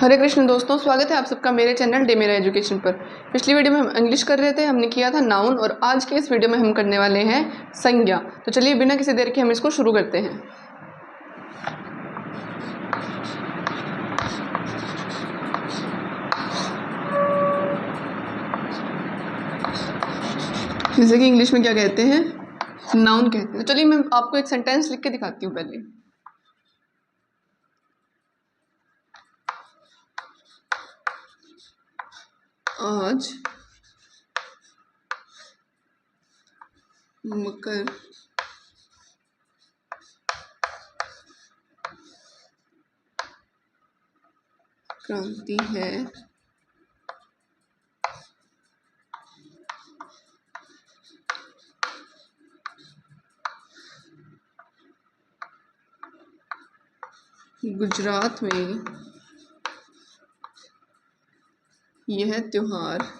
हरे कृष्ण दोस्तों, स्वागत है आप सबका मेरे चैनल डे मेरा एजुकेशन पर। पिछली वीडियो में हम इंग्लिश कर रहे थे, हमने किया था नाउन, और आज की इस वीडियो में हम करने वाले हैं संज्ञा। तो चलिए बिना किसी देर के हम इसको शुरू करते हैं। जैसे कि इंग्लिश में क्या कहते हैं, नाउन कहते हैं। तो चलिए मैं आपको एक सेंटेंस लिख के दिखाती हूँ। पहले आज मकर क्रांति है, गुजरात में यह त्योहार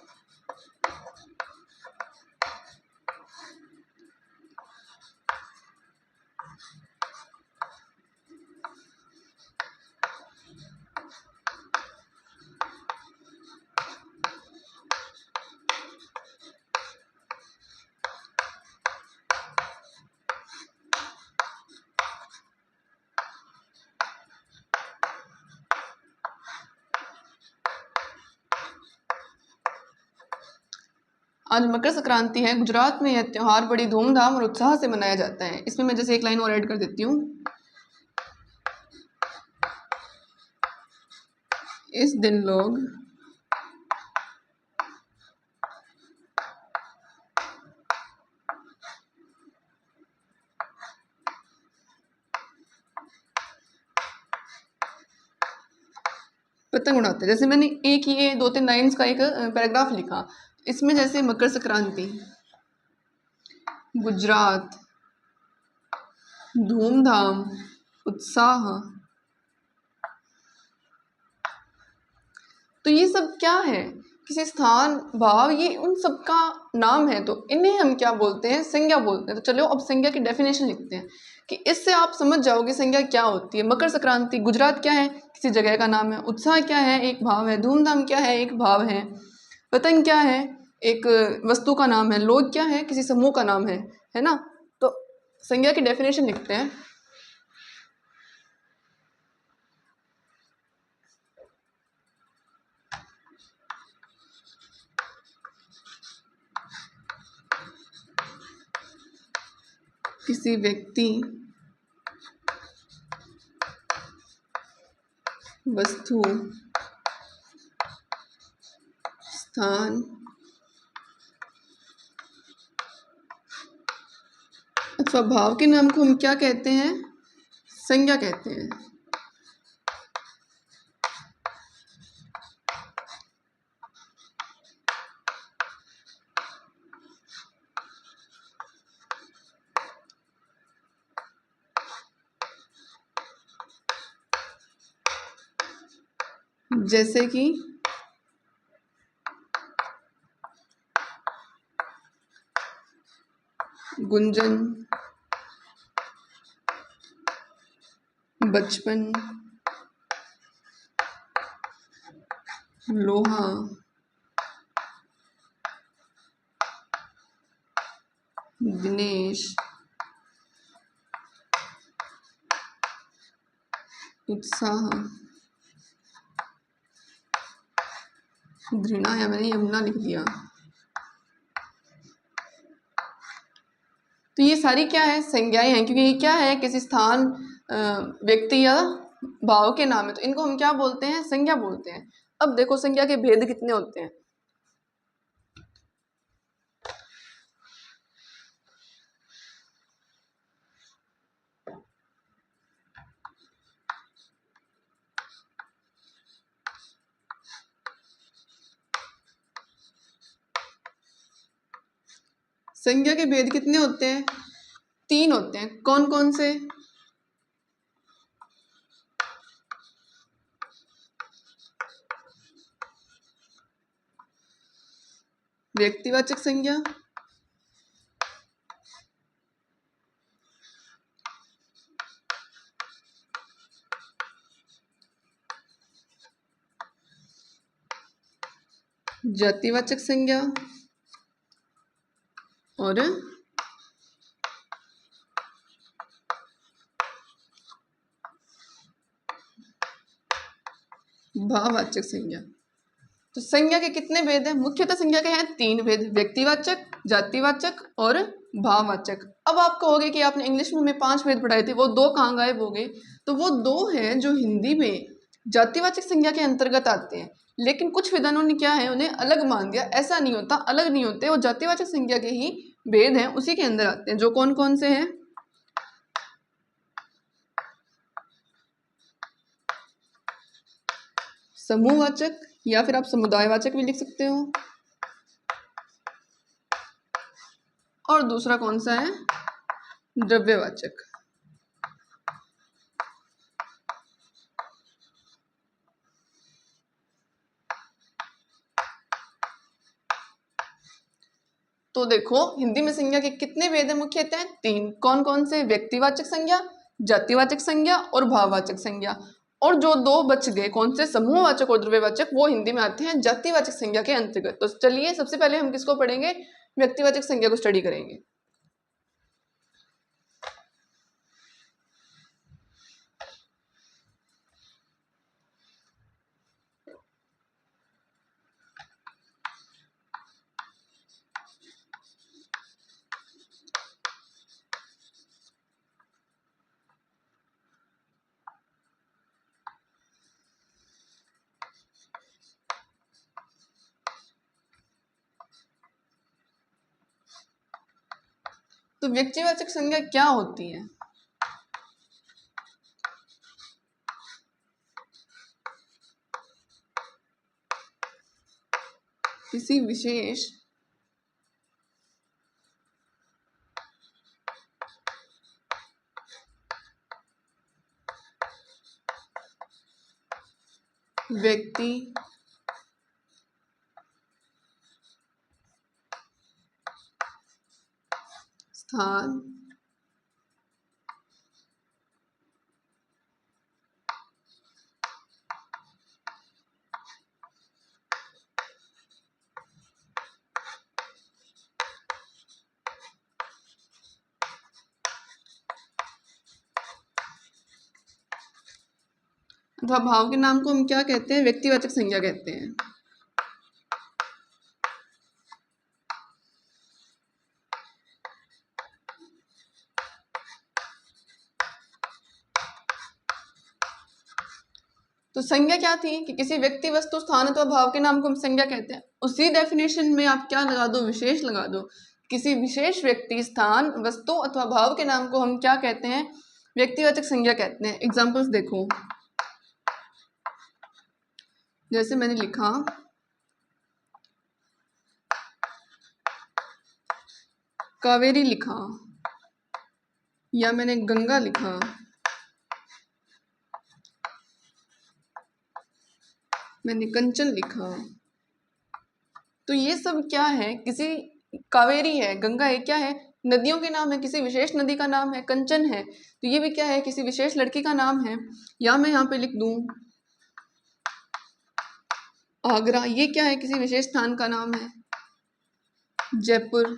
आज मकर संक्रांति है। गुजरात में यह त्योहार बड़ी धूमधाम और उत्साह से मनाया जाता है। इसमें मैं जैसे एक लाइन और ऐड कर देती हूँ। इस दिन लोग पतंग उड़ाते हैं। जैसे मैंने एक ये 2-3 लाइन्स का एक पैराग्राफ लिखा। इसमें जैसे मकर संक्रांति, गुजरात, धूमधाम, उत्साह, तो ये सब क्या है? किसी स्थान, भाव, ये उन सब का नाम है। तो इन्हें हम क्या बोलते हैं? संज्ञा बोलते हैं। तो चलो अब संज्ञा की डेफिनेशन लिखते हैं कि इससे आप समझ जाओगे संज्ञा क्या होती है। मकर संक्रांति, गुजरात क्या है? किसी जगह का नाम है। उत्साह क्या है? एक भाव है। धूमधाम क्या है? एक भाव है। पतंग क्या है? एक वस्तु का नाम है। लोग क्या है? किसी समूह का नाम है ना। तो संज्ञा की डेफिनेशन लिखते हैं। किसी व्यक्ति, वस्तु, स्थान अथवा भाव के नाम को हम क्या कहते हैं? संज्ञा कहते हैं। जैसे कि गुंजन, बचपन, लोहा, दिनेश, उत्साह, घृणा, या मैंने यमुना लिख दिया। तो ये सारी क्या है? संज्ञाएं हैं, क्योंकि ये क्या है? किसी स्थान, व्यक्ति या भाव के नाम है। तो इनको हम क्या बोलते हैं? संज्ञा बोलते हैं। अब देखो संज्ञा के भेद कितने होते हैं। संज्ञा के भेद कितने होते हैं? 3 होते हैं। कौन कौन से? व्यक्तिवाचक संज्ञा, जातिवाचक संज्ञा और भाववाचक संज्ञा। तो संज्ञा के कितने भेद हैं? मुख्यतः संज्ञा के हैं 3 भेद, व्यक्तिवाचक, जातिवाचक और भाववाचक। अब आप कहोगे कि आपने इंग्लिश में हमें 5 भेद पढ़ाए थे, वो 2 कहाँ गायब हो गए? तो वो 2 हैं जो हिंदी में जातिवाचक संज्ञा के अंतर्गत आते हैं, लेकिन कुछ विद्वानों ने क्या है उन्हें अलग मान दिया। ऐसा नहीं होता, अलग नहीं होते, वो जातिवाचक संज्ञा के ही भेद हैं, उसी के अंदर आते हैं। जो कौन कौन से हैं? समूहवाचक, या फिर आप समुदायवाचक भी लिख सकते हो, और दूसरा कौन सा है? द्रव्यवाचक। तो देखो हिंदी में संज्ञा के कितने भेद हैं? मुख्यतः 3। कौन कौन से? व्यक्तिवाचक संज्ञा, जातिवाचक संज्ञा और भाववाचक संज्ञा। और जो 2 बच गए, कौन से? समूहवाचक और द्रव्यवाचक, वो हिंदी में आते हैं जातिवाचक संज्ञा के अंतर्गत। तो चलिए सबसे पहले हम किसको पढ़ेंगे? व्यक्तिवाचक संज्ञा को स्टडी करेंगे। तो व्यक्तिवाचक संज्ञा क्या होती है? किसी विशेष व्यक्ति, स्थान, अथवा भाव के नाम को हम क्या कहते हैं? व्यक्तिवाचक संज्ञा कहते हैं। तो संज्ञा क्या थी कि किसी व्यक्ति, वस्तु, स्थान अथवा भाव के नाम को हम संज्ञा कहते हैं। उसी डेफिनेशन में आप क्या लगा दो? विशेष लगा दो। किसी विशेष व्यक्ति, स्थान, वस्तु अथवा भाव के नाम को हम क्या कहते हैं? व्यक्तिवाचक संज्ञा कहते हैं। एग्जांपल्स देखो, जैसे मैंने लिखा कावेरी लिखा, या मैंने गंगा लिखा, मैंने कंचन लिखा। तो ये सब क्या है? किसी कावेरी है, गंगा है, क्या है? नदियों के नाम है, किसी विशेष नदी का नाम है। कंचन है तो ये भी क्या है? किसी विशेष लड़की का नाम है। या मैं यहाँ पे लिख दूं आगरा, ये क्या है? किसी विशेष स्थान का नाम है। जयपुर,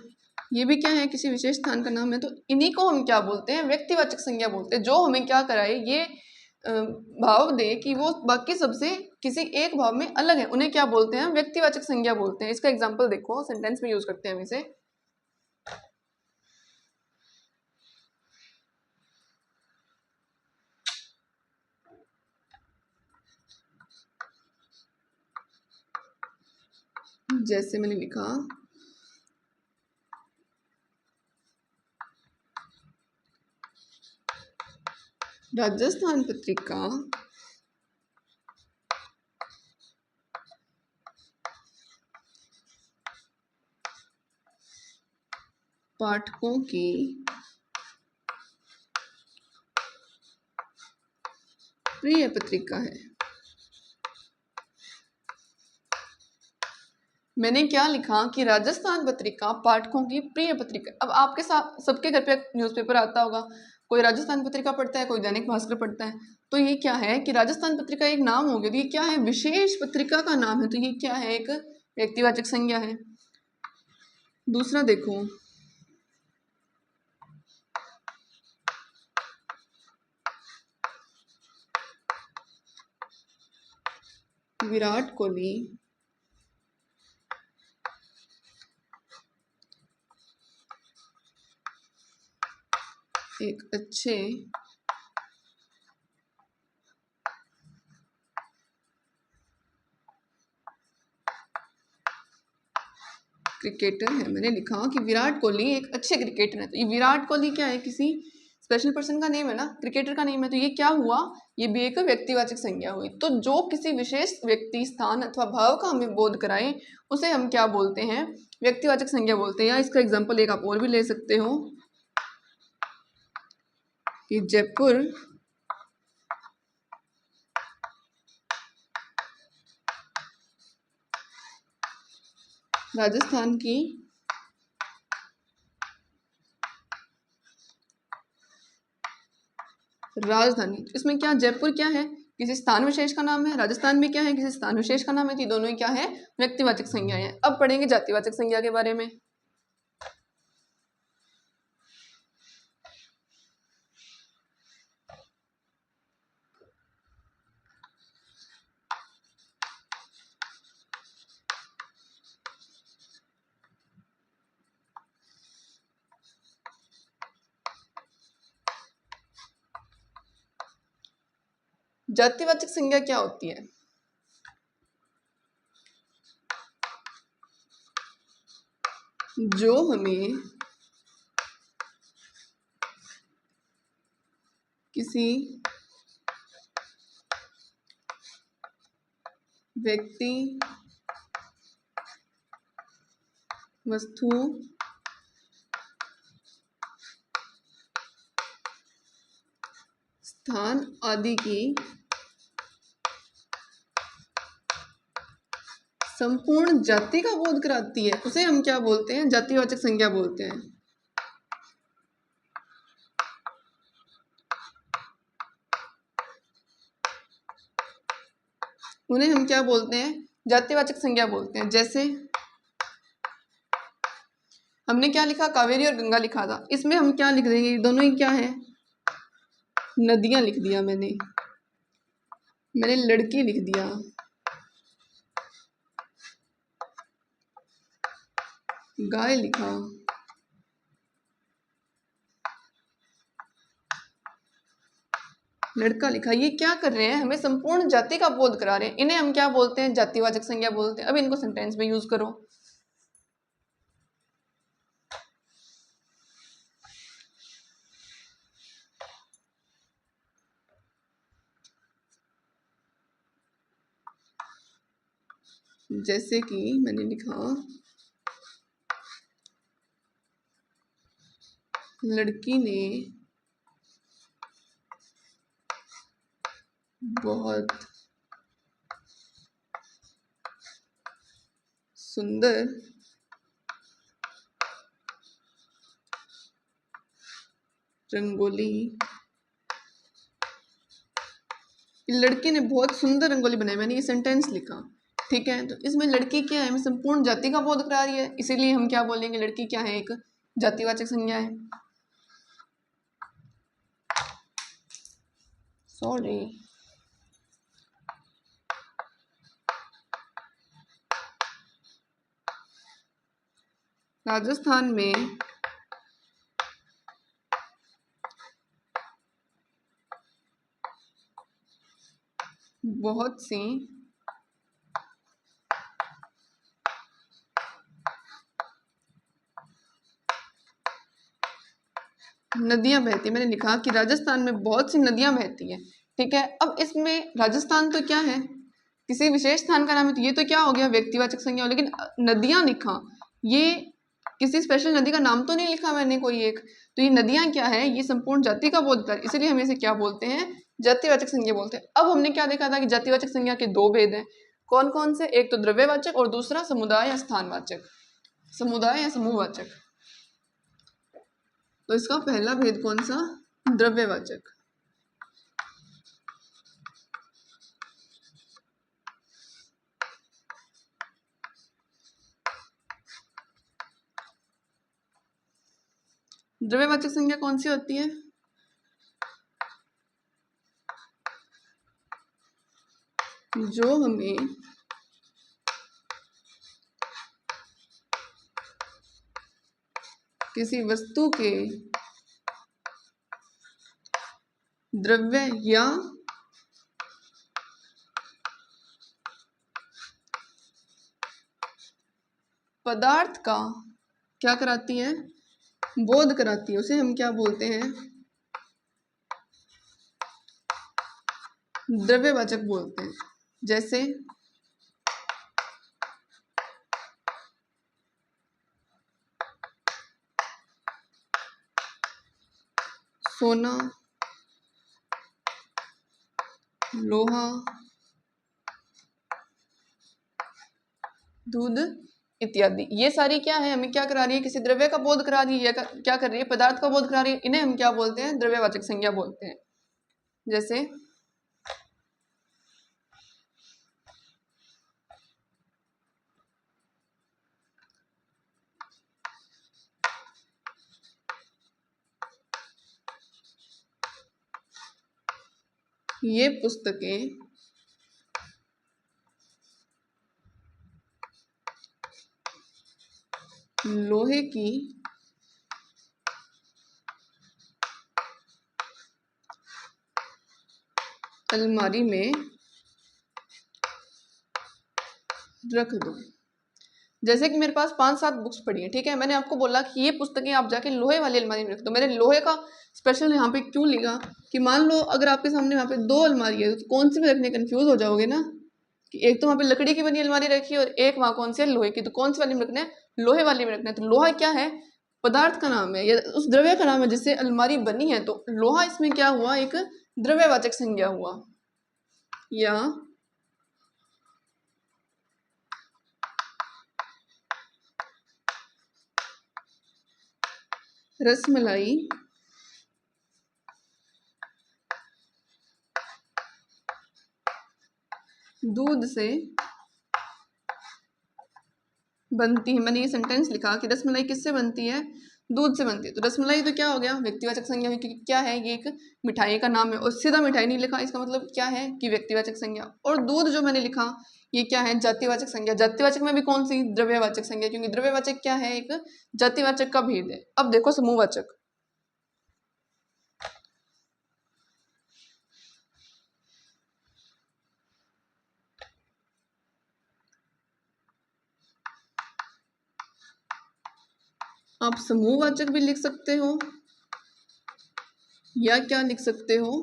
ये भी क्या है? किसी विशेष स्थान का नाम है। तो इन्हीं को हम क्या बोलते हैं? व्यक्तिवाचक संज्ञा बोलते हैं। जो हमें क्या कराए? ये भाव दे कि वो बाकी सबसे किसी एक भाव में अलग है, उन्हें क्या बोलते हैं? व्यक्तिवाचक संज्ञा बोलते हैं। इसका एग्जांपल देखो, सेंटेंस में यूज करते हैं हम इसे। जैसे मैंने लिखा राजस्थान पत्रिका पाठकों की प्रिय पत्रिका है। मैंने क्या लिखा कि राजस्थान पत्रिका पाठकों की प्रिय पत्रिका। अब आपके साथ सबके घर पे न्यूज़पेपर आता होगा, कोई राजस्थान पत्रिका पढ़ता है, कोई दैनिक भास्कर पढ़ता है। तो ये क्या है कि राजस्थान पत्रिका एक नाम हो गया, तो ये क्या है? विशेष पत्रिका का नाम है। तो ये क्या है? एक व्यक्तिवाचक संज्ञा है। दूसरा देखो, विराट कोहली एक अच्छे क्रिकेटर है। मैंने लिखा कि विराट कोहली एक अच्छे क्रिकेटर है। तो ये विराट कोहली क्या है, किसी स्पेशल पर्सन का नेम है ना, क्रिकेटर का नेम है। तो ये क्या हुआ, ये भी एक व्यक्तिवाचक संज्ञा हुई। तो जो किसी विशेष व्यक्ति, स्थान अथवा भाव का हमें बोध कराए उसे हम क्या बोलते हैं, व्यक्तिवाचक संज्ञा बोलते हैं। या इसका एग्जाम्पल एक आप और भी ले सकते हो कि जयपुर राजस्थान की राजधानी। इसमें क्या, जयपुर क्या है, किसी स्थान विशेष का नाम है, राजस्थान में क्या है, किसी स्थान विशेष का नाम है। तो ये दोनों ही क्या है, व्यक्तिवाचक संज्ञा है। अब पढ़ेंगे जातिवाचक संज्ञा के बारे में। जातिवाचक संज्ञा क्या होती है, जो हमें किसी व्यक्ति, वस्तु, स्थान आदि की संपूर्ण जाति का बोध कराती है, उसे हम क्या बोलते हैं, जातिवाचक संज्ञा बोलते हैं। उन्हें हम क्या बोलते हैं, जातिवाचक संज्ञा बोलते हैं। जैसे हमने क्या लिखा, कावेरी और गंगा लिखा था। इसमें हम क्या लिख देंगे, दोनों ही क्या है, नदियां लिख दिया मैंने लड़की लिख दिया, गाय लिखा, लड़का लिखा। ये क्या कर रहे हैं, हमें संपूर्ण जाति का बोध करा रहे हैं। इन्हें हम क्या बोलते हैं, जातिवाचक संज्ञा बोलते हैं। अब इनको सेंटेंस में यूज करो। जैसे कि मैंने लिखा, लड़की ने बहुत सुंदर रंगोली, लड़की ने बहुत सुंदर रंगोली बनाई। मैंने ये सेंटेंस लिखा, ठीक है। तो इसमें लड़की क्या है, हमें संपूर्ण जाति का बोध करा रही है, इसीलिए हम क्या बोलेंगे, लड़की क्या है, एक जातिवाचक संज्ञा है। सॉरी, राजस्थान में बहुत सी नदियां बहती। मैंने लिखा कि राजस्थान में बहुत सी नदियां बहती हैं, ठीक है। अब इसमें राजस्थान तो क्या है, किसी विशेष स्थान का नाम है, तो ये तो क्या हो गया, व्यक्तिवाचक संज्ञा। लेकिन नदियां लिखा, ये किसी स्पेशल नदी का नाम तो नहीं लिखा मैंने कोई एक। तो ये नदियां क्या है, ये संपूर्ण जाति का बोध कर, इसीलिए हम इसे क्या बोलते हैं, जातिवाचक संज्ञा बोलते हैं। अब हमने क्या देखा था कि जातिवाचक संज्ञा के दो भेद हैं। कौन कौन से, एक तो द्रव्यवाचक और दूसरा समुदाय या स्थानवाचक, समुदाय या समूहवाचक। तो इसका पहला भेद कौन सा, द्रव्यवाचक। द्रव्यवाचक संज्ञा कौन सी होती है? जो हमें किसी वस्तु के द्रव्य या पदार्थ का क्या कराती है? बोध कराती है। उसे हम क्या बोलते हैं? द्रव्यवाचक बोलते हैं। जैसे सोना, लोहा, दूध इत्यादि। ये सारी क्या है? हमें क्या करा रही है? किसी द्रव्य का बोध करा रही है या क्या कर रही है? पदार्थ का बोध करा रही है। इन्हें हम क्या बोलते हैं? द्रव्यवाचक संज्ञा बोलते हैं। जैसे ये पुस्तकें लोहे की अलमारी में रख दो। जैसे कि मेरे पास 5-7 बुक्स पड़ी हैं, ठीक है, मैंने आपको बोला कि ये पुस्तकें आप जाके लोहे वाली अलमारी में रख दो। मैंने लोहे का स्पेशल यहाँ पे क्यों लिखा कि मान लो अगर आपके सामने वहाँ पे 2 अलमारी है तो कौन सी में रखने कंफ्यूज हो जाओगे ना, कि एक तो वहाँ पे लकड़ी की बनी अलमारी रखी है और एक वहाँ कौन सी है? लोहे की। तो कौन सी वाली में रखना है? लोहे वाली में रखना है। तो लोहा क्या है? पदार्थ का नाम है या उस द्रव्य का नाम है जिससे अलमारी बनी है। तो लोहा इसमें क्या हुआ? एक द्रव्यवाचक संज्ञा हुआ। या रसमलाई दूध से बनती है। मैंने ये सेंटेंस लिखा कि रसमलाई किससे बनती है? दूध से बनती है। तो रसमलाई तो क्या हो गया? व्यक्तिवाचक संज्ञा है, क्योंकि क्या है? ये एक मिठाई का नाम है और सीधा मिठाई नहीं लिखा। इसका मतलब क्या है कि व्यक्तिवाचक संज्ञा। और दूध जो मैंने लिखा ये क्या है? जातिवाचक संज्ञा। जातिवाचक में भी कौन सी? द्रव्यवाचक संज्ञा, क्योंकि द्रव्यवाचक क्या है? एक जातिवाचक का भेद है। अब देखो समूहवाचक। आप समूहवाचक भी लिख सकते हो या क्या लिख सकते हो?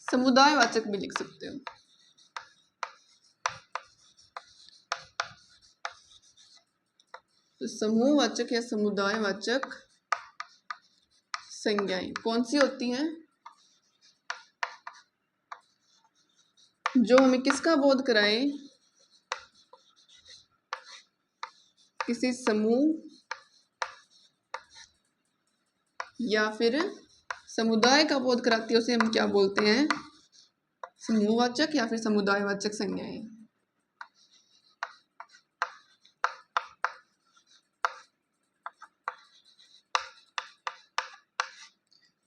समुदायवाचक भी लिख सकते हो। तो समूहवाचक या समुदायवाचक संज्ञाएं कौन सी होती हैं? जो हमें किसका बोध कराए? किसी समूह या फिर समुदाय का बोध कराती है। उसे हम क्या बोलते हैं? समूहवाचक या फिर समुदायवाचक संज्ञाएं।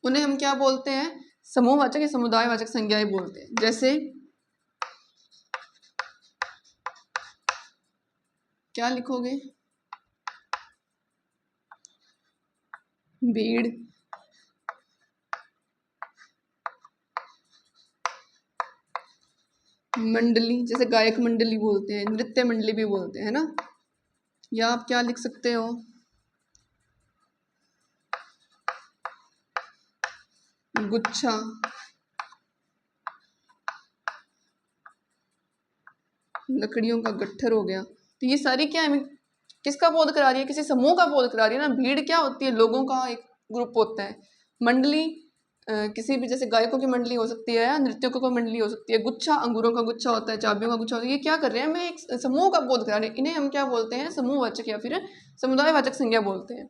उन्हें हम क्या बोलते हैं? समूहवाचक या समुदायवाचक संज्ञाएं बोलते हैं। जैसे क्या लिखोगे? भीड़, मंडली, जैसे गायक मंडली बोलते हैं, नृत्य मंडली भी बोलते हैं ना। या आप क्या लिख सकते हो? गुच्छा, लकड़ियों का गट्ठर हो गया। तो ये सारी क्या है? किसका बोध करा रही है? किसी समूह का बोध करा रही है ना। भीड़ क्या होती है? लोगों का एक ग्रुप होता है। मंडली किसी भी, जैसे गायकों की मंडली हो सकती है या नृत्यकों की मंडली हो सकती है। गुच्छा अंगूरों का गुच्छा होता है, चाबियों का गुच्छा होता है। ये क्या कर रहे हैं? हमें एक समूह का बोध करा रहे हैं। इन्हें हम क्या बोलते हैं? समूहवाचक या फिर समुदायवाचक संज्ञा बोलते हैं।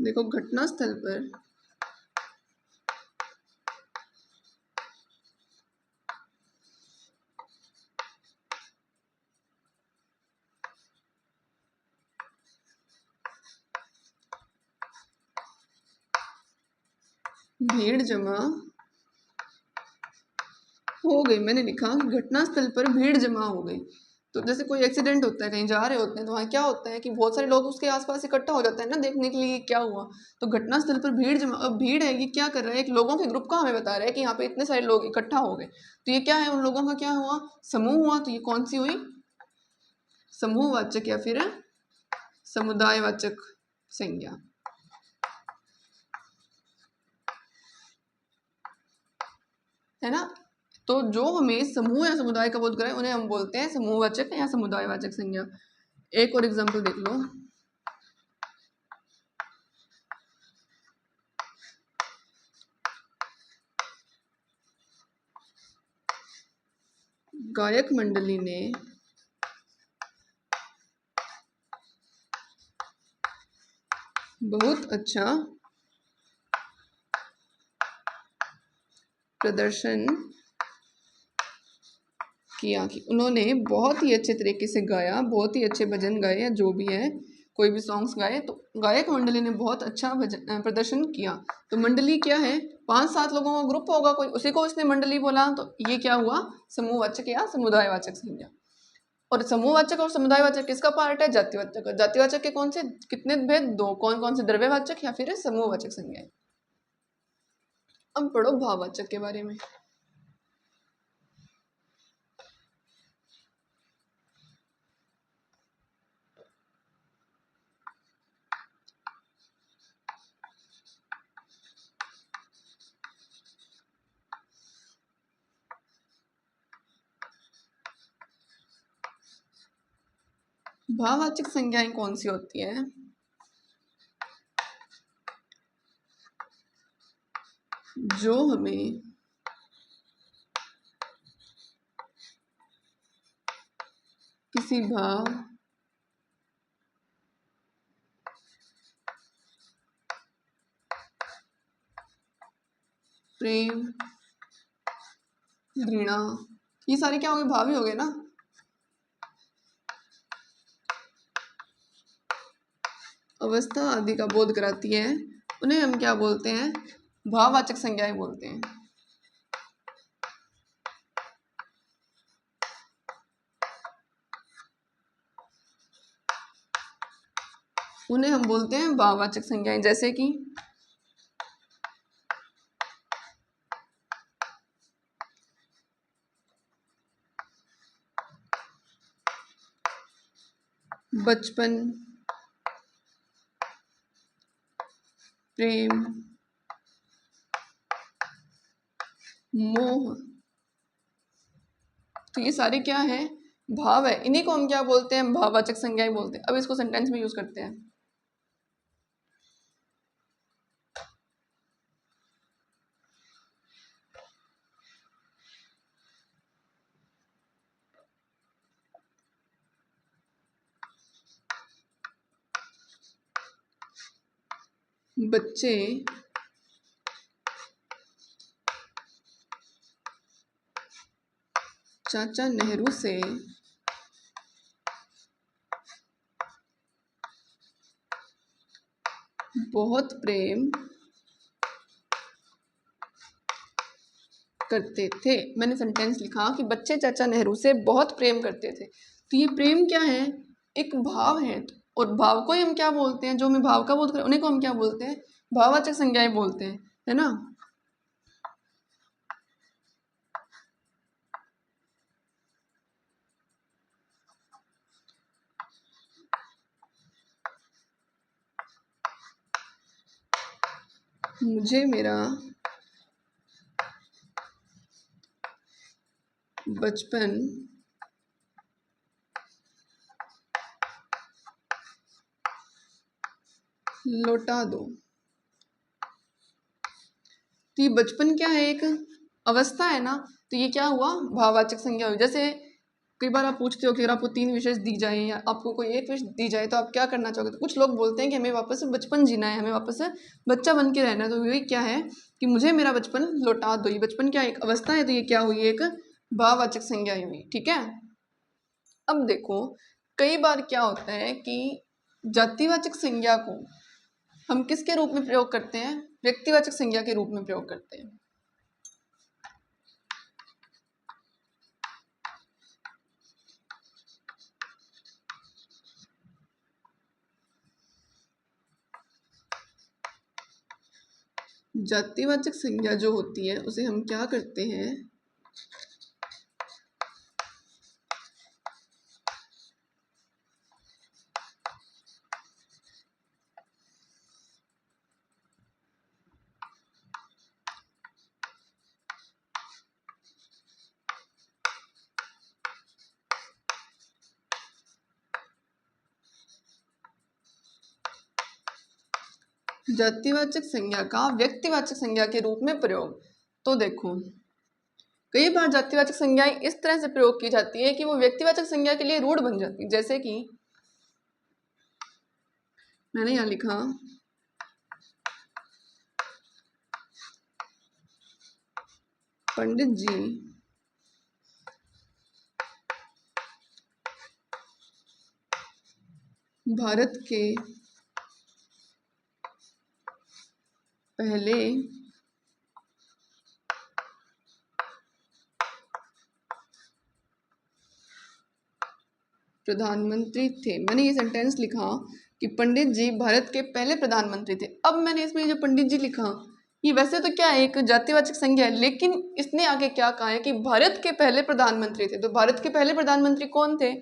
देखो घटना स्थल पर भीड़ जमा हो गई। मैंने लिखा कि घटनास्थल पर भीड़ जमा हो गई। तो जैसे कोई एक्सीडेंट होता है, कहीं जा रहे होते हैं, तो वहाँ क्या होता है कि बहुत सारे लोग उसके आसपास इकट्ठा हो जाते हैं ना देखने के लिए क्या हुआ। तो घटनास्थल पर भीड़ जमा, अब भीड़ है ये क्या कर रहा है, एक लोगों के ग्रुप का हमें बता रहा है कि यहाँ पे इतने सारे लोग इकट्ठा हो गए। तो ये क्या है, उन लोगों का क्या हुआ, समूह हुआ। तो ये कौन सी हुई, समूहवाचक या फिर समुदायवाचक संज्ञा, है ना। तो जो हमें समूह या समुदाय का बोध कराए उन्हें हम बोलते हैं समूहवाचक या समुदायवाचक संज्ञा। एक और एग्जांपल देख लो, गायक मंडली ने बहुत अच्छा प्रदर्शन किया, कि उन्होंने बहुत ही अच्छे तरीके से गाया, बहुत ही अच्छे भजन गाए या जो भी है कोई भी सॉन्ग्स गाए। तो गायक मंडली ने बहुत अच्छा प्रदर्शन किया। तो मंडली क्या है, 5-7 लोगों का ग्रुप होगा कोई, उसी को उसने मंडली बोला। तो ये क्या हुआ, समूहवाचक या समुदायवाचक संज्ञा। और समूहवाचक और समुदायवाचक किसका पार्ट है, जातिवाचक। जातिवाचक के कौन से कितने भेद, 2, कौन कौन से, द्रव्यवाचक या फिर समूहवाचक संज्ञाएं। अब पढ़ो भाववाचक के बारे में। भाववाचक संज्ञाएं कौन सी होती है, जो हमें किसी भाव, प्रेम, घृणा, ये सारे क्या हो गए, भाव ही हो गए ना। अवस्था आदि का बोध कराती है, उन्हें हम क्या बोलते हैं, भाववाचक संज्ञाएं बोलते हैं। उन्हें हम बोलते हैं भाववाचक संज्ञाएं, जैसे कि बचपन, प्रेम, मोह। तो ये सारे क्या है, भाव है, इन्हीं को हम क्या बोलते हैं, भाववाचक संज्ञाएं बोलते हैं। अब इसको सेंटेंस में यूज करते हैं। बच्चे चाचा नेहरू से बहुत प्रेम करते थे। मैंने सेंटेंस लिखा कि बच्चे चाचा नेहरू से बहुत प्रेम करते थे। तो ये प्रेम क्या है, एक भाव है। और भाव को ही हम क्या बोलते हैं, जो हमें भाव का बोध करें उन्हीं को हम क्या बोलते हैं, भाववाचक संज्ञाएं बोलते हैं, है ना। मुझे मेरा बचपन लौटा दो। तो ये बचपन क्या है, एक अवस्था है ना। तो ये क्या हुआ, भाववाचक संज्ञा हुई। जैसे कई बार आप पूछते हो कि अगर आपको 3 विशेष दी जाए या आपको कोई एक विश दी जाए तो आप क्या करना चाहोगे। तो कुछ लोग बोलते हैं कि हमें वापस से बचपन जीना है, हमें वापस से बच्चा बन के रहना है। तो ये क्या है कि मुझे मेरा बचपन लौटा दो। ये बचपन क्या एक अवस्था है, तो ये क्या हुई, एक भाववाचक संज्ञा हुई, ठीक है। अब देखो, कई बार क्या होता है कि जातिवाचक संज्ञा को हम किसके रूप में प्रयोग करते हैं, व्यक्तिवाचक संज्ञा के रूप में प्रयोग करते हैं। जातिवाचक संज्ञा जो होती है उसे हम क्या करते हैं, जातिवाचक संज्ञा का व्यक्तिवाचक संज्ञा के रूप में प्रयोग। तो देखो कई बार जातिवाचक संज्ञाएं इस तरह से प्रयोग की जाती है कि वो व्यक्तिवाचक संज्ञा के लिए रूढ़ बन जाती है। जैसे कि मैंने यहाँ लिखा पंडित जी भारत के पहले प्रधानमंत्री थे। मैंने ये सेंटेंस लिखा कि पंडित जी भारत के पहले प्रधानमंत्री थे। अब मैंने इसमें जो पंडित जी लिखा ये वैसे तो क्या है, एक जातिवाचक संज्ञा है, लेकिन इसने आगे क्या कहा है कि भारत के पहले प्रधानमंत्री थे। तो भारत के पहले प्रधानमंत्री कौन थे?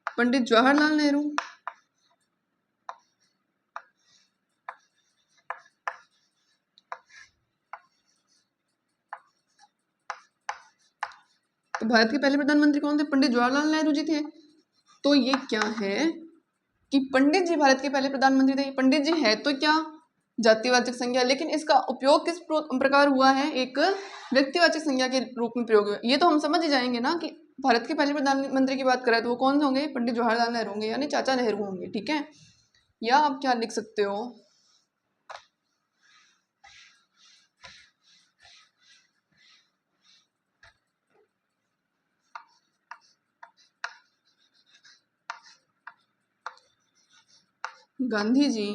पंडित जवाहरलाल नेहरू। तो भारत के पहले प्रधानमंत्री कौन थे? पंडित जवाहरलाल नेहरू जी थे। तो ये क्या है कि पंडित जी भारत के पहले प्रधानमंत्री थे। पंडित जी है तो क्या जातिवाचक संज्ञा, लेकिन इसका उपयोग किस प्रकार हुआ है, एक व्यक्तिवाचक संज्ञा के रूप में प्रयोग हुआ। ये तो हम समझ ही जाएंगे ना कि भारत के पहले प्रधानमंत्री की बात करें तो वो कौन होंगे? पंडित जवाहरलाल नेहरू होंगे, यानी चाचा नेहरू होंगे। ठीक है, या आप क्या लिख सकते हो, गांधी जी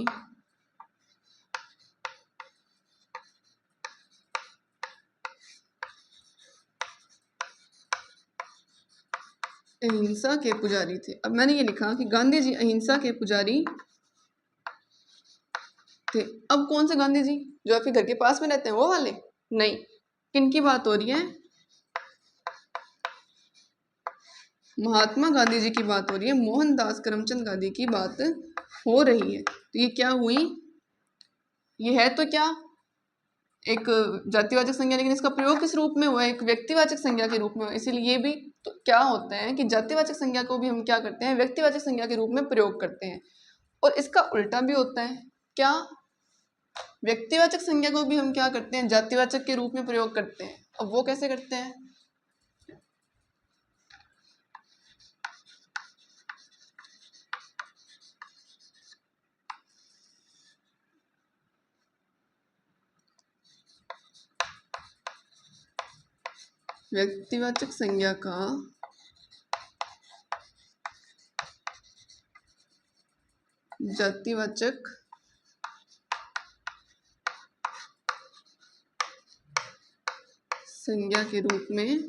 अहिंसा के पुजारी थे। अब मैंने ये लिखा कि गांधी जी अहिंसा के पुजारी थे। अब कौन से गांधी जी? जो आपके घर के पास में रहते हैं वो वाले? नहीं, किनकी बात हो रही है? महात्मा गांधी जी की बात हो रही है, मोहनदास करमचंद गांधी की बात हो रही है। तो ये क्या हुई, ये है तो क्या एक जातिवाचक संज्ञा, लेकिन इसका प्रयोग किस रूप में हुआ है? एक व्यक्तिवाचक संज्ञा के रूप में हुआ। इसीलिए ये भी तो क्या होता है कि जातिवाचक संज्ञा को भी हम क्या करते हैं, व्यक्तिवाचक संज्ञा के रूप में प्रयोग करते हैं। और इसका उल्टा भी होता है, क्या व्यक्तिवाचक संज्ञा को भी हम क्या करते हैं, जातिवाचक के रूप में प्रयोग करते हैं। अब वो कैसे करते हैं? व्यक्तिवाचक संज्ञा का जातिवाचक संज्ञा के रूप में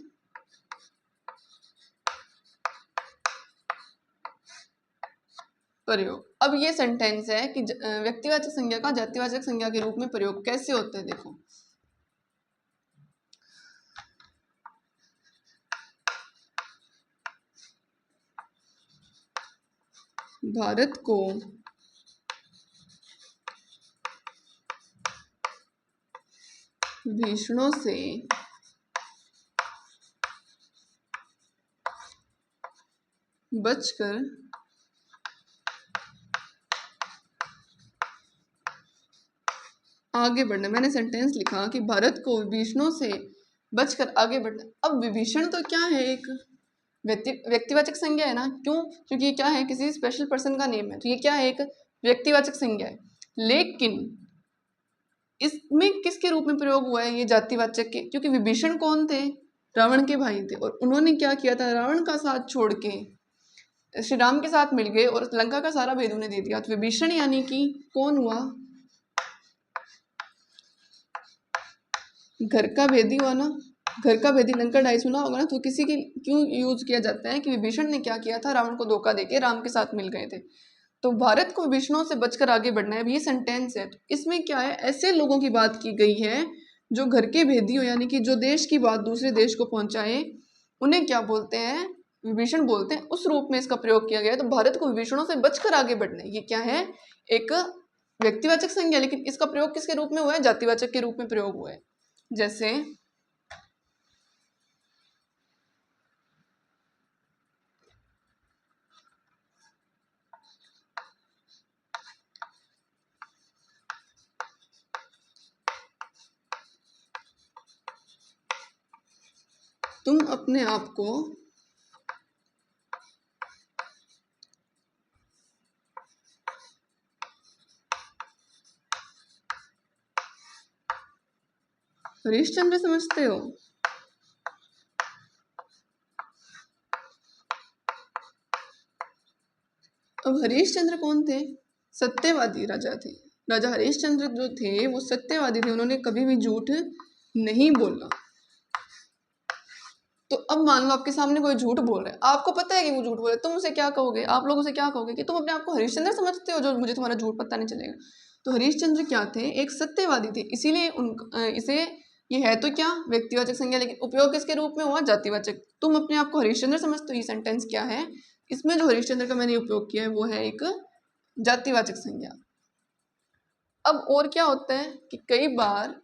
प्रयोग। अब ये सेंटेंस है कि व्यक्तिवाचक संज्ञा का जातिवाचक संज्ञा के रूप में प्रयोग कैसे होता है। देखो भारत को भीषणों से बचकर आगे बढ़ना। मैंने सेंटेंस लिखा कि भारत को विभीषणों से बचकर आगे बढ़ना। अब विभीषण तो क्या है, एक व्यक्तिवाचक संज्ञा है ना। क्यों? क्योंकि ये क्या है, किसी स्पेशल पर्सन का नेम है, तो ये क्या है, एक व्यक्तिवाचक संज्ञा है। लेकिन इसमें किसके रूप में प्रयोग हुआ है, ये जातिवाचक के, क्योंकि विभीषण कौन थे? रावण के भाई थे, और उन्होंने क्या किया था, रावण का साथ छोड़ के श्री राम के साथ मिल गए और लंका का सारा भेद उन्हें दे दिया, तो विभीषण यानी कि कौन हुआ? घर का भेदी हुआ ना, घर का भेदी लंका ढाई सुना होगा ना। तो किसी की क्यों यूज किया जाता है कि विभीषण ने क्या किया था, रावण को धोखा देके राम के साथ मिल गए थे, तो भारत को विभीषणों से बचकर आगे बढ़ना है, ये सेंटेंस है। तो इसमें क्या है, ऐसे लोगों की बात की गई है जो घर के भेदी हो, यानी कि जो देश की बात दूसरे देश को पहुंचाए, उन्हें क्या बोलते हैं, विभीषण बोलते हैं। उस रूप में इसका प्रयोग किया गया है। तो भारत को विभीषणों से बचकर आगे बढ़ना है, ये क्या है, एक व्यक्तिवाचक संज्ञा, लेकिन इसका प्रयोग किसके रूप में हुआ है, जातिवाचक के रूप में प्रयोग हुआ है। जैसे तुम अपने आप को हरिश्चंद्र समझते हो? अब हरिश्चंद्र कौन थे? सत्यवादी राजा थे। राजा हरिश्चंद्र जो थे वो सत्यवादी थे, उन्होंने कभी भी झूठ नहीं बोला। तो अब मान लो आपके सामने कोई झूठ बोल रहा है, आपको पता है कि वो झूठ बोल रहा है, तुम उसे क्या कहोगे, आप लोग उसे क्या कहोगे कि तुम अपने आप को हरिश्चंद्र समझते हो जो मुझे तुम्हारा झूठ पता नहीं चलेगा। तो हरिश्चंद्र क्या थे, एक सत्यवादी थे, इसीलिए इसे ये है तो क्या व्यक्तिवाचक संज्ञा, लेकिन उपयोग किसके रूप में हुआ, जातिवाचक। तुम अपने आप को हरिश्चंद्र समझते हो, ये सेंटेंस क्या है, इसमें जो हरिश्चंद्र का मैंने उपयोग किया है वो है एक जातिवाचक संज्ञा। अब और क्या होता है कि कई बार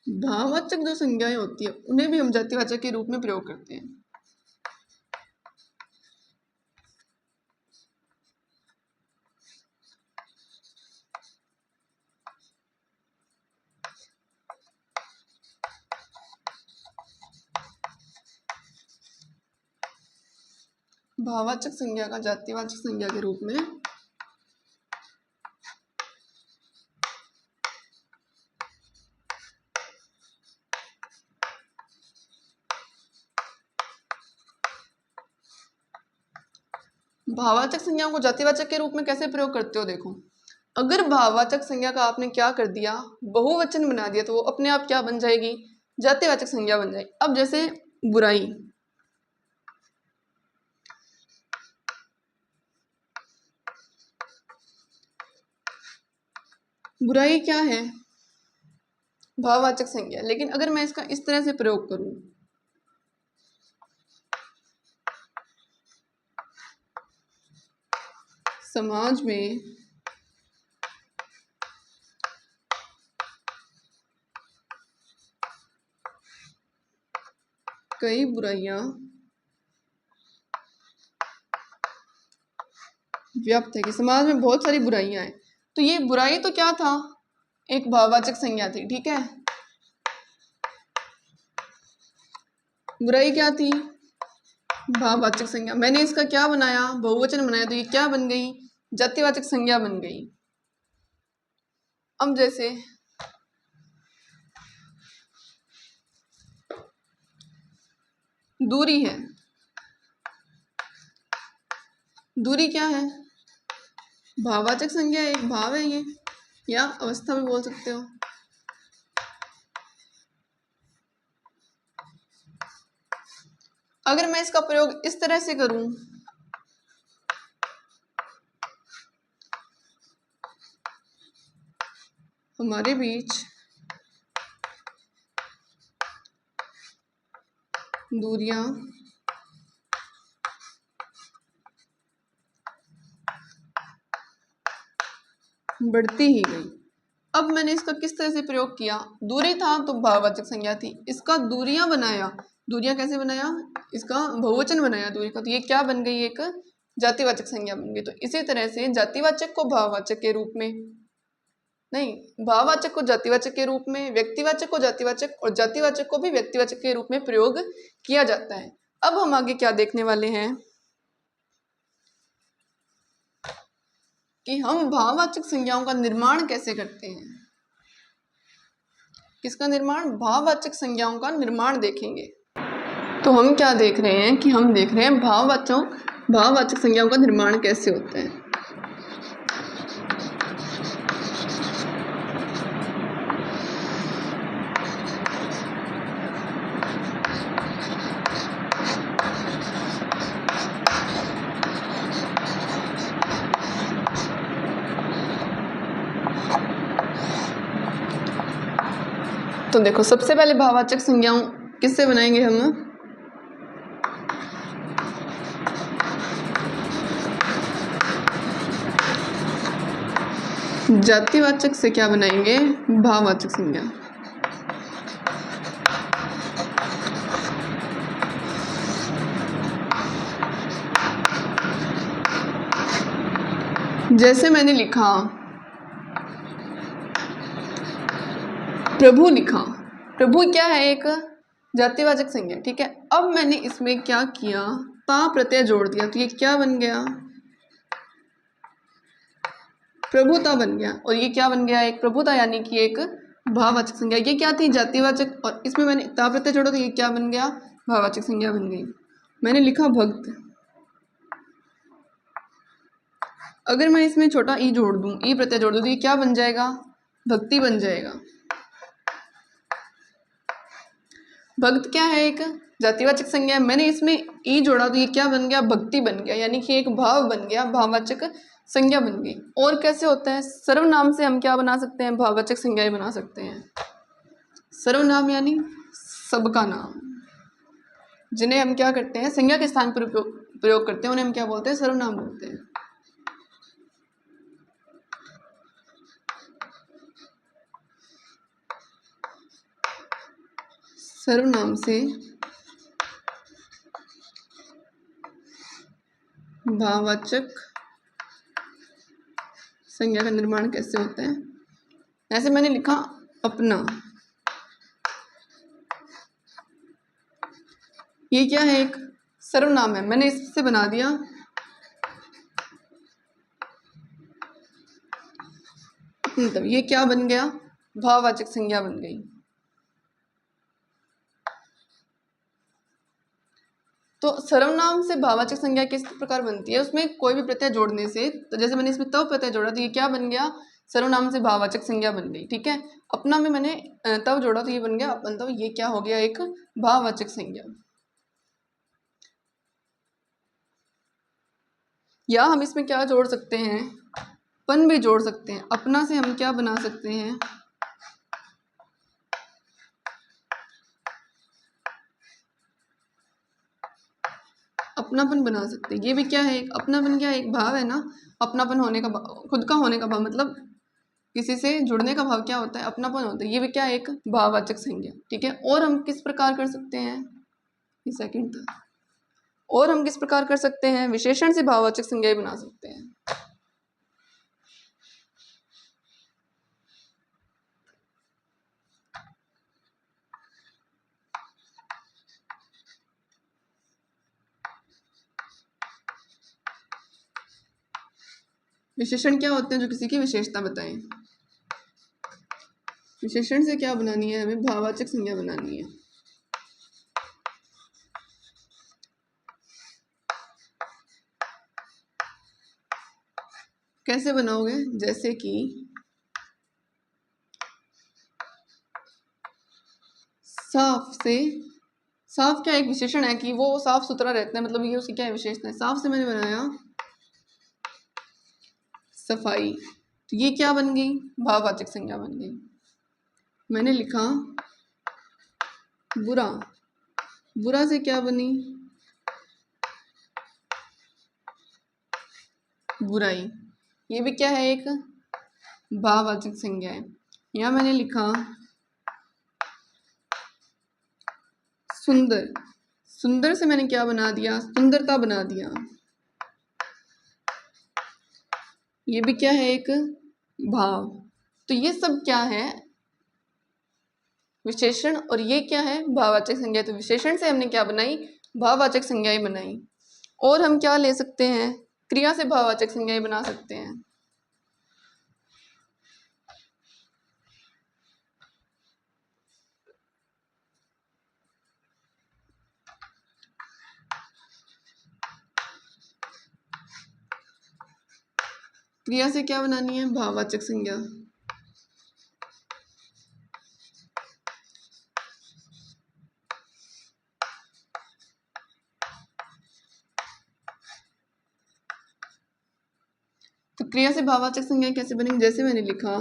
भाववाचक जो संज्ञाएं होती है उन्हें भी हम जातिवाचक के रूप में प्रयोग करते हैं। भाववाचक संज्ञा का जातिवाचक संज्ञा के रूप में भाववाचक संज्ञाओं को जातिवाचक के रूप में कैसे प्रयोग करते हो, देखो अगर भाववाचक संज्ञा का आपने क्या कर दिया, बहुवचन बना दिया, तो वो अपने आप क्या बन जाएगी, जातिवाचक संज्ञा बन जाएगी। अब जैसे बुराई, बुराई क्या है, भाववाचक संज्ञा, लेकिन अगर मैं इसका इस तरह से प्रयोग करूं, समाज में कई बुराइयां व्याप्त है, कि समाज में बहुत सारी बुराइयां हैं, तो ये बुराई तो क्या था, एक भाववाचक संज्ञा थी, ठीक है। बुराई क्या थी, भाववाचक संज्ञा। मैंने इसका क्या बनाया, बहुवचन बनाया, तो ये क्या बन गई, जातिवाचक संज्ञा बन गई। अब जैसे दूरी है, दूरी क्या है, भाववाचक संज्ञा, एक भाव है ये, या अवस्था भी बोल सकते हो। अगर मैं इसका प्रयोग इस तरह से करूं, हमारे बीच दूरियां बढ़ती ही गई। अब मैंने इसका किस तरह से प्रयोग किया, दूरी था तो भाववाचक संज्ञा थी, इसका दूरियां बनाया, दूरियां कैसे बनाया, इसका बहुवचन बनाया दूरी का, तो ये क्या बन गई, एक जातिवाचक संज्ञा बन गई। तो इसी तरह से जातिवाचक को भाववाचक के रूप में, नहीं, भाववाचक को जातिवाचक के रूप में, व्यक्तिवाचक को जातिवाचक और जातिवाचक को भी व्यक्तिवाचक के रूप में प्रयोग किया जाता है। अब हम आगे क्या देखने वाले हैं, कि हम भाववाचक संज्ञाओं का निर्माण कैसे करते हैं। किसका निर्माण? भाववाचक संज्ञाओं का निर्माण देखेंगे। तो हम क्या देख रहे हैं कि हम देख रहे हैं भाववाचक संज्ञाओं का निर्माण कैसे होता है। तो देखो, सबसे पहले भाववाचक संज्ञाओं किससे बनाएंगे हम? जातिवाचक से क्या बनाएंगे? भाववाचक संज्ञा। जैसे मैंने लिखा प्रभु, लिखा प्रभु क्या है? एक जातिवाचक संज्ञा, ठीक है। अब मैंने इसमें क्या किया? ता प्रत्यय जोड़ दिया, तो ये क्या बन गया? प्रभुता बन गया। और ये क्या बन गया? एक प्रभुता, यानी कि एक भाववाचक संज्ञा। ये क्या थी? जातिवाचक, और इसमें मैंने ता प्रत्यय जोड़ा, तो ये क्या बन गया? भाववाचक संज्ञा बन गई। मैंने लिखा भक्त, अगर मैं इसमें छोटा ई जोड़ दूं, ई प्रत्यय जोड़ दूं, तो ये क्या बन जाएगा? भक्ति बन जाएगा। भक्त क्या है? एक जातिवाचक संज्ञा है। मैंने इसमें ई जोड़ा, तो ये क्या बन गया? भक्ति बन गया, यानी कि एक भाव बन गया, भाववाचक संज्ञा बन गई। और कैसे होता है? सर्वनाम से हम क्या बना सकते हैं? भाववाचक संज्ञाएं बना सकते हैं। सर्वनाम यानी सबका नाम, जिन्हें हम क्या करते हैं? संज्ञा के स्थान पर प्रयोग करते हैं, उन्हें हम क्या बोलते हैं? सर्वनाम बोलते हैं। सर्वनाम से भाववाचक संज्ञा का निर्माण कैसे होता है? ऐसे मैंने लिखा अपना, ये क्या है? एक सर्वनाम है, मैंने इससे बना दिया मतलब ये क्या बन गया? भाववाचक संज्ञा बन गई। तो सर्वनाम से भाववाचक संज्ञा किस प्रकार बनती है? उसमें कोई भी प्रत्यय जोड़ने से, तो जैसे मैंने इसमें तव प्रत्यय जोड़ा, तो ये क्या बन गया? सर्वनाम से भाववाचक संज्ञा बन गई, ठीक है। अपना में मैंने तव जोड़ा, तो ये बन गया अपन तव, ये क्या हो गया? एक भाववाचक संज्ञा। या हम इसमें क्या जोड़ सकते हैं? पन भी जोड़ सकते हैं। अपना से हम क्या बना सकते हैं? अपनापन बना सकते हैं। ये भी क्या है? एक अपनापन, क्या एक भाव है ना। अपनापन होने का खुद का होने का भाव, मतलब किसी से जुड़ने का भाव क्या होता है? अपनापन होता है। ये भी क्या है? एक भाववाचक संज्ञा, ठीक है। और हम किस प्रकार कर सकते हैं? ये सेकंड था। और हम किस प्रकार कर सकते हैं? विशेषण से भाववाचक संज्ञा बना सकते हैं। विशेषण क्या होते हैं? जो किसी की विशेषता बताएं। विशेषण से क्या बनानी है हमें? भाववाचक संज्ञा बनानी है। कैसे बनाओगे? जैसे कि साफ से, साफ क्या एक विशेषण है कि वो साफ सुथरा रहता है, मतलब ये उसकी क्या है? विशेषता है। साफ से मैंने बनाया सफाई, तो ये क्या बन गई? भाववाचक संज्ञा बन गई। मैंने लिखा बुरा, बुरा से क्या बनी? बुराई, ये भी क्या है? एक भाववाचक संज्ञा है। यहाँ मैंने लिखा सुंदर, सुंदर से मैंने क्या बना दिया? सुंदरता बना दिया। ये भी क्या है? एक भाव। तो ये सब क्या है? विशेषण। और ये क्या है? भाववाचक संज्ञा। तो विशेषण से हमने क्या बनाई? भाववाचक संज्ञाएं बनाई। और हम क्या ले सकते हैं? क्रिया से भाववाचक संज्ञाएं बना सकते हैं। क्रिया से क्या बनानी है, भाववाचक संज्ञा। तो क्रिया से भाववाचक संज्ञा कैसे बनेंगी, जैसे मैंने लिखा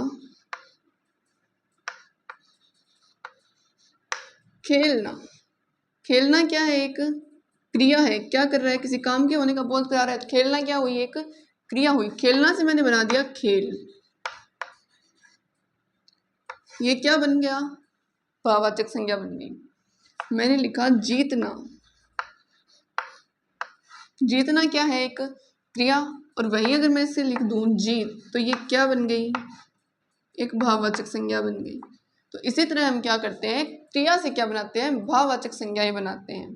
खेलना। खेलना क्या है, एक क्रिया है, क्या कर रहा है, किसी काम के होने का बोध करा रहा है। तो खेलना क्या हुई, एक क्रिया हुई। खेलना से मैंने बना दिया खेल, ये क्या बन गया, भाववाचक संज्ञा बन गई। मैंने लिखा जीतना। जीतना क्या है, एक क्रिया, और वही अगर मैं इसे लिख दूं जीत, तो ये क्या बन गई, एक भाववाचक संज्ञा बन गई। तो इसी तरह हम क्या करते हैं, क्रिया से क्या बनाते हैं, भाववाचक संज्ञाएं बनाते हैं।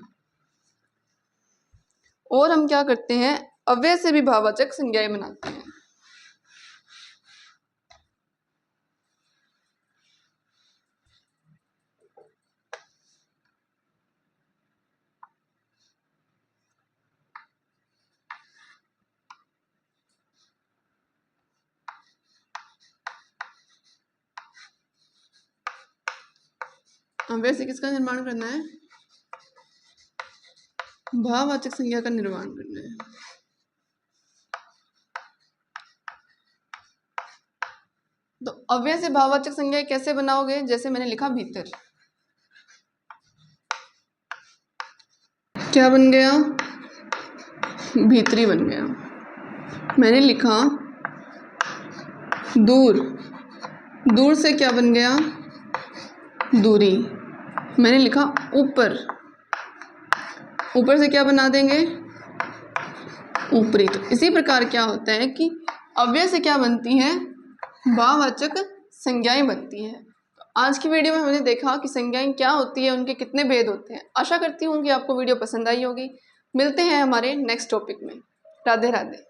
और हम क्या करते हैं, अव्यय से भी भाववाचक संज्ञाएं बनाते हैं। अव्यय से किसका निर्माण करना है, भाववाचक संज्ञा का निर्माण करना है। तो अव्यय से भाववाचक संज्ञा कैसे बनाओगे, जैसे मैंने लिखा भीतर, क्या बन गया, भीतरी बन गया। मैंने लिखा दूर, दूर से क्या बन गया, दूरी। मैंने लिखा ऊपर, ऊपर से क्या बना देंगे, ऊपरी। तो इसी प्रकार क्या होता है कि अव्यय से क्या बनती है, भाववाचक संज्ञाएं बनती हैं। तो आज की वीडियो में हमने देखा कि संज्ञाएं क्या होती है, उनके कितने भेद होते हैं। आशा करती हूँ कि आपको वीडियो पसंद आई होगी। मिलते हैं हमारे नेक्स्ट टॉपिक में। राधे राधे।